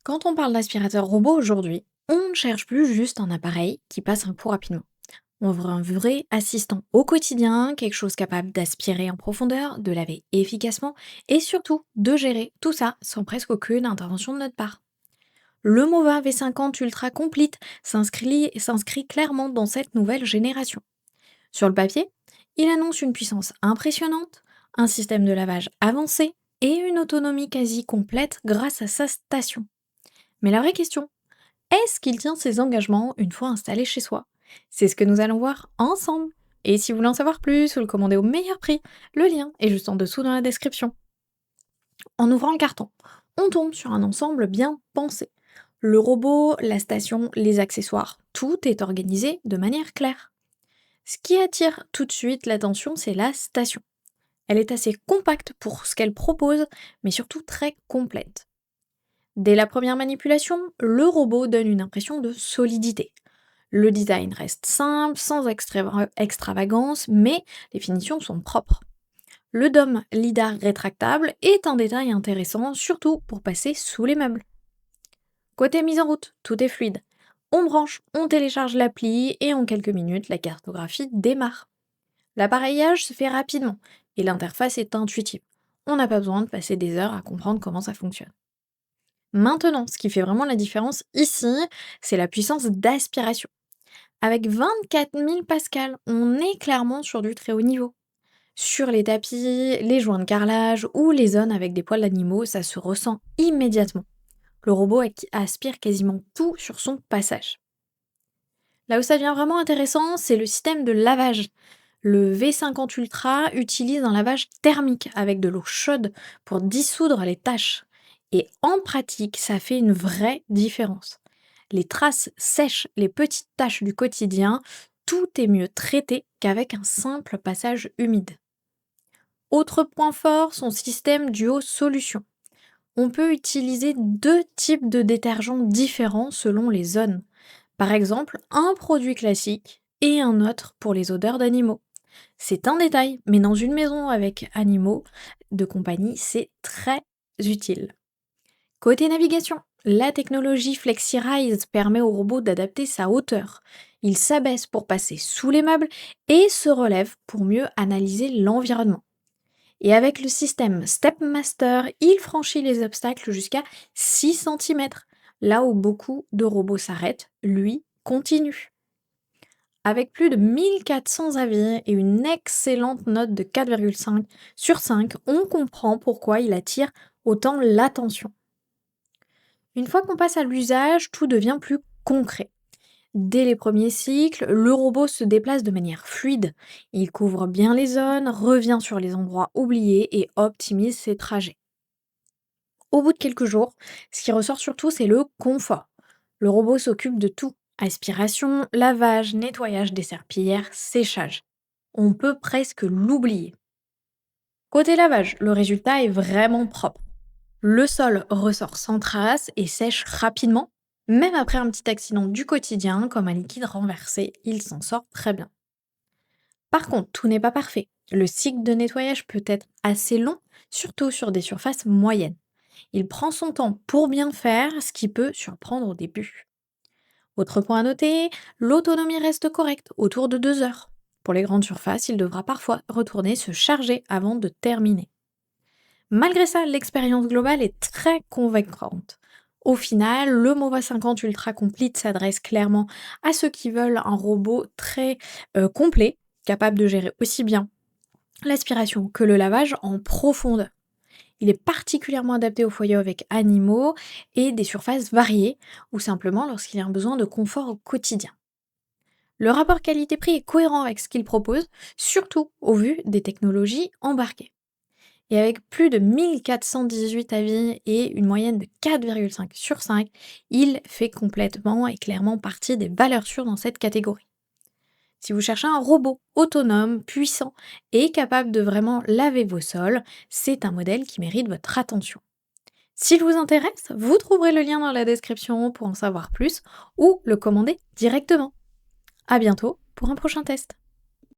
Quand on parle d'aspirateur robot aujourd'hui, on ne cherche plus juste un appareil qui passe un coup rapidement. On veut un vrai assistant au quotidien, quelque chose capable d'aspirer en profondeur, de laver efficacement et surtout de gérer tout ça sans presque aucune intervention de notre part. Le Mova V50 Ultra Complete s'inscrit clairement dans cette nouvelle génération. Sur le papier, il annonce une puissance impressionnante, un système de lavage avancé et une autonomie quasi complète grâce à sa station. Mais la vraie question, est-ce qu'il tient ses engagements une fois installé chez soi? C'est ce que nous allons voir ensemble. Et si vous voulez en savoir plus ou le commander au meilleur prix, le lien est juste en dessous dans la description. En ouvrant le carton, on tombe sur un ensemble bien pensé. Le robot, la station, les accessoires, tout est organisé de manière claire. Ce qui attire tout de suite l'attention, c'est la station. Elle est assez compacte pour ce qu'elle propose, mais surtout très complète. Dès la première manipulation, le robot donne une impression de solidité. Le design reste simple, sans extravagance, mais les finitions sont propres. Le dôme lidar rétractable est un détail intéressant, surtout pour passer sous les meubles. Côté mise en route, tout est fluide. On branche, on télécharge l'appli et en quelques minutes, la cartographie démarre. L'appareillage se fait rapidement et l'interface est intuitive. On n'a pas besoin de passer des heures à comprendre comment ça fonctionne. Maintenant, ce qui fait vraiment la différence ici, c'est la puissance d'aspiration. Avec 24 000 pascal, on est clairement sur du très haut niveau. Sur les tapis, les joints de carrelage ou les zones avec des poils d'animaux, ça se ressent immédiatement. Le robot aspire quasiment tout sur son passage. Là où ça devient vraiment intéressant, c'est le système de lavage. Le V50 Ultra utilise un lavage thermique avec de l'eau chaude pour dissoudre les taches. Et en pratique, ça fait une vraie différence. Les traces sèches, les petites taches du quotidien, tout est mieux traité qu'avec un simple passage humide. Autre point fort, son système duo solution. On peut utiliser deux types de détergents différents selon les zones. Par exemple, un produit classique et un autre pour les odeurs d'animaux. C'est un détail, mais dans une maison avec animaux de compagnie, c'est très utile. Côté navigation, la technologie FlexiRise permet au robot d'adapter sa hauteur. Il s'abaisse pour passer sous les meubles et se relève pour mieux analyser l'environnement. Et avec le système StepMaster, il franchit les obstacles jusqu'à 6 cm. Là où beaucoup de robots s'arrêtent, lui continue. Avec plus de 1400 avis et une excellente note de 4,5 sur 5, on comprend pourquoi il attire autant l'attention. Une fois qu'on passe à l'usage, tout devient plus concret. Dès les premiers cycles, le robot se déplace de manière fluide. Il couvre bien les zones, revient sur les endroits oubliés et optimise ses trajets. Au bout de quelques jours, ce qui ressort surtout, c'est le confort. Le robot s'occupe de tout. Aspiration, lavage, nettoyage des serpillères, séchage. On peut presque l'oublier. Côté lavage, le résultat est vraiment propre. Le sol ressort sans trace et sèche rapidement. Même après un petit accident du quotidien, comme un liquide renversé, il s'en sort très bien. Par contre, tout n'est pas parfait. Le cycle de nettoyage peut être assez long, surtout sur des surfaces moyennes. Il prend son temps pour bien faire, ce qui peut surprendre au début. Autre point à noter, l'autonomie reste correcte, autour de 2 heures. Pour les grandes surfaces, il devra parfois retourner se charger avant de terminer. Malgré ça, l'expérience globale est très convaincante. Au final, le Mova 50 Ultra Complete s'adresse clairement à ceux qui veulent un robot très complet, capable de gérer aussi bien l'aspiration que le lavage en profondeur. Il est particulièrement adapté aux foyers avec animaux et des surfaces variées, ou simplement lorsqu'il y a un besoin de confort au quotidien. Le rapport qualité-prix est cohérent avec ce qu'il propose, surtout au vu des technologies embarquées. Et avec plus de 1418 avis et une moyenne de 4,5 sur 5, il fait complètement et clairement partie des valeurs sûres dans cette catégorie. Si vous cherchez un robot autonome, puissant et capable de vraiment laver vos sols, c'est un modèle qui mérite votre attention. S'il vous intéresse, vous trouverez le lien dans la description pour en savoir plus ou le commander directement. À bientôt pour un prochain test.